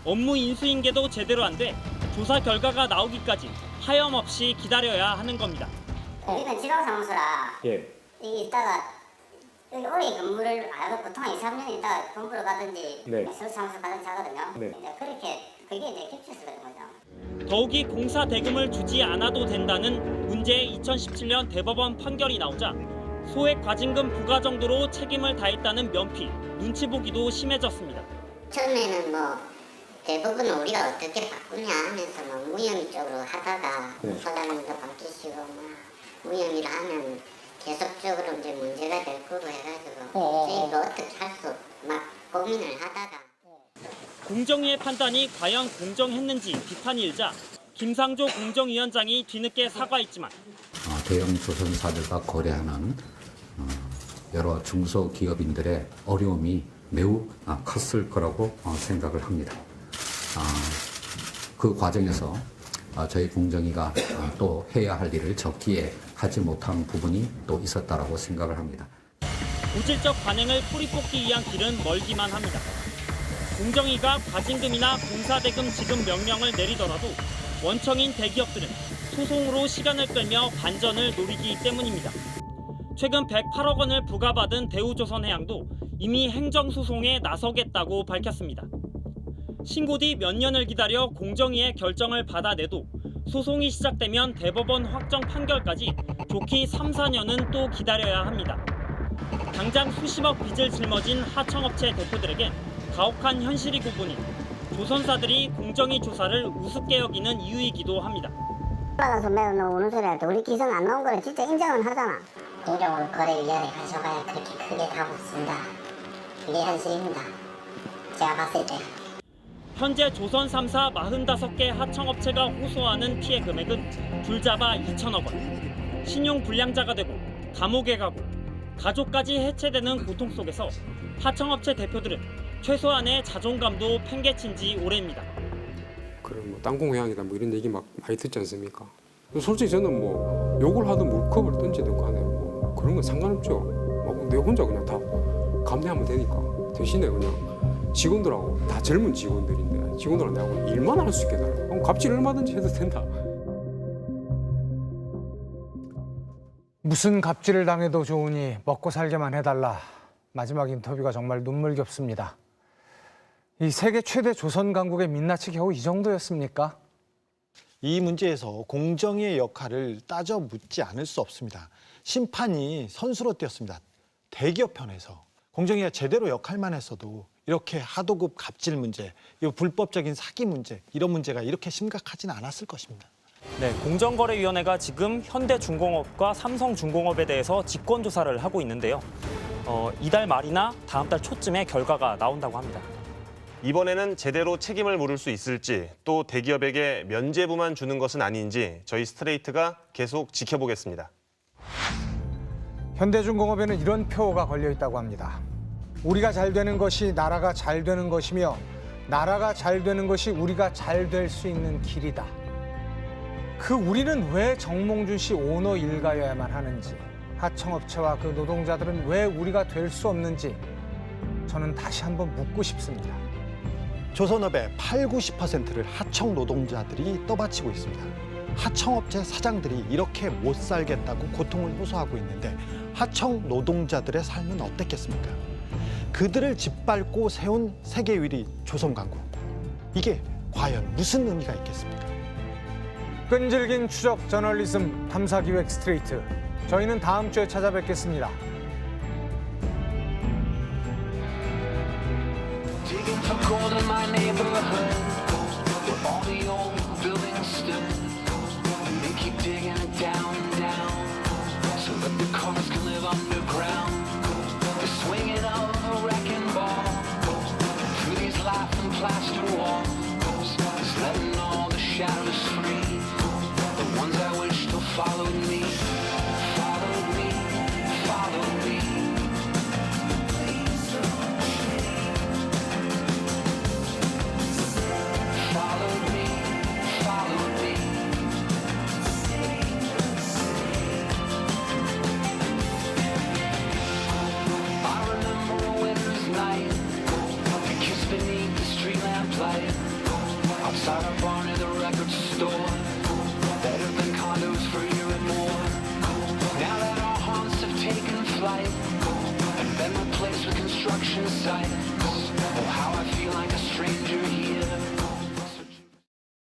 업무 인수인계도 제대로 안 돼 조사 결과가 나오기까지 하염없이 기다려야 하는 겁니다. 우리는 지방사무소라 예. 여기 있다가 여기 오래 근무를 안 하고 보통 2-3년 있다가 본부로 가든지 네. 서울사무소 가든지 하거든요. 네. 이제 그렇게 그게 이제 캡슐스 그런 거죠. 더욱이 공사 대금을 주지 않아도 된다는 문제의 2017년 대법원 판결이 나오자 소액 과징금 부과 정도로 책임을 다했다는 면피, 눈치 보기도 심해졌습니다. 처음에는 뭐 대부분은 우리가 어떻게 바꾸냐 하면서 뭐 무혐의 쪽으로 하다가 사장님도 바뀌시고 뭐 무혐의를 하면 계속적으로 이제 문제가 될 거로 해가지고 저희가 어떻게 할 수 막 고민을 하다가 공정위의 판단이 과연 공정했는지 비판이 일자 김상조 공정위원장이 뒤늦게 사과했지만 대형 조선사들과 거래하는 여러 중소기업인들의 어려움이 매우 컸을 거라고 생각을 합니다. 그 과정에서 저희 공정위가 또 해야 할 일을 적기에 하지 못한 부분이 또 있었다라고 생각을 합니다. 고질적 관행을 뿌리 뽑기 위한 길은 멀기만 합니다. 공정위가 과징금이나 공사대금 지급 명령을 내리더라도 원청인 대기업들은 소송으로 시간을 끌며 반전을 노리기 때문입니다. 최근 108억 원을 부과받은 대우조선해양도 이미 행정소송에 나서겠다고 밝혔습니다. 신고 뒤 몇 년을 기다려 공정위의 결정을 받아내도 소송이 시작되면 대법원 확정 판결까지 좋게 3-4년은 또 기다려야 합니다. 당장 수십억 빚을 짊어진 하청업체 대표들에겐 가혹한 현실이고 보니 조선사들이 공정위 조사를 우습게 여기는 이유이기도 합니다. 올라가서 매우 우는 소리 할 때 우리 기성 안 나온 거는 진짜 인정은 하잖아. 공정거래위원회 가셔봐야 그렇게 크게 답 없습니다. 그게 현실입니다. 제가 봤을 때. 현재 조선 3사 45개 하청업체가 호소하는 피해 금액은 줄잡아 2천억 원. 신용 불량자가 되고 감옥에 가고 가족까지 해체되는 고통 속에서 하청업체 대표들은 최소한의 자존감도 팽개친 지 오래입니다. 그런 뭐 땅콩회항이다 뭐 이런 얘기 막 많이 듣지 않습니까? 솔직히 저는 뭐 욕을 하든 물컵을 던지든 간에 뭐 그런 건 상관없죠. 뭐 내가 혼자 그냥 다 감내하면 되니까. 대신에 그냥 직원들하고 다 젊은 직원들인데 직원들하고 내가 일만 할 수 있게 달라. 그럼 갑질 얼마든지 해도 된다. 무슨 갑질을 당해도 좋으니 먹고 살게만 해달라. 마지막 인터뷰가 정말 눈물겹습니다. 이 세계 최대 조선 강국의 민낯이 겨우 이 정도였습니까? 이 문제에서 공정위의 역할을 따져 묻지 않을 수 없습니다. 심판이 선수로 뛰었습니다. 대기업 편에서 공정위가 제대로 역할만 했어도 이렇게 하도급 갑질 문제, 이 불법적인 사기 문제, 이런 문제가 이렇게 심각하지는 않았을 것입니다. 네, 공정거래위원회가 지금 현대중공업과 삼성중공업에 대해서 직권조사를 하고 있는데요. 이달 말이나 다음 달 초쯤에 결과가 나온다고 합니다. 이번에는 제대로 책임을 물을 수 있을지 또 대기업에게 면죄부만 주는 것은 아닌지 저희 스트레이트가 계속 지켜보겠습니다. 현대중공업에는 이런 표어가 걸려 있다고 합니다. 우리가 잘 되는 것이 나라가 잘 되는 것이며 나라가 잘 되는 것이 우리가 잘 될 수 있는 길이다. 그 우리는 왜 정몽준 씨 오너 일가여야만 하는지, 하청업체와 그 노동자들은 왜 우리가 될 수 없는지 저는 다시 한번 묻고 싶습니다. 조선업의 80~90%를 하청 노동자들이 떠받치고 있습니다. 하청업체 사장들이 이렇게 못 살겠다고 고통을 호소하고 있는데 하청 노동자들의 삶은 어땠겠습니까? 그들을 짓밟고 세운 세계 1위 조선강국. 이게 과연 무슨 의미가 있겠습니까? 끈질긴 추적 저널리즘 탐사기획 스트레이트. 저희는 다음 주에 찾아뵙겠습니다. entscheiden.